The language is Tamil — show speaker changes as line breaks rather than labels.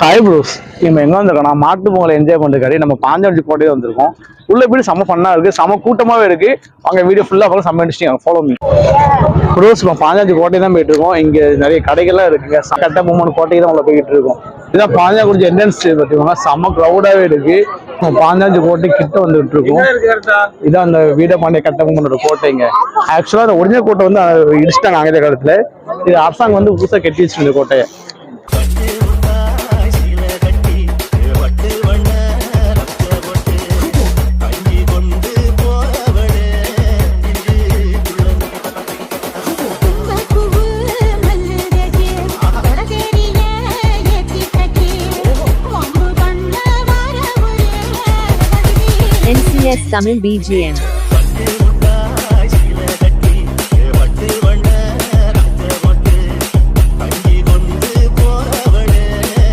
ஹாய் ப்ரோஸ், நம்ம எங்கே வந்திருக்கோம்? மாட்டு பொங்கலை என்ஜாய் பண்ணுறதுக்காடி நம்ம பாஞ்சாலி கோட்டையே வந்திருக்கோம். உள்ள வீடு செம்ம ஃபன்னாக இருக்குது, செம்ம கூட்டமாகவே இருக்குது. அங்கே வீடியோ ஃபுல்லாக பார்க்க செம்ம இன்ட்ரெஸ்டிங். Follow me pros. இப்போ பாஞ்சாலி கோட்டை தான் போயிட்டு இருக்கோம். இங்கே நிறைய கடைகள்லாம் இருக்குங்க. கட்ட பொம்மன் கோட்டைக்கு தான் உள்ள போய்கிட்டு இருக்கோம். இதான் பாஞ்சாலி என்ட்ரன்ஸ் பார்த்தீங்கன்னா செம்ம க்ரௌடாகவே இருக்குது. பாஞ்சாலி கோட்டை கிட்ட வந்துட்டு இருக்கோம். இதான் அந்த வீரபாண்டிய கட்ட பொம்மனோட கோட்டைங்க. ஆக்சுவலாக அந்த ஒரிஜினல் கோட்டை வந்து இடிச்சிட்டாங்க ஆங்கில காலத்தில். இது அரசாங்கம் வந்து புதுசாக கட்டி வச்சுருந்த இந்த கோட்டையை.
NCS Tamil BGM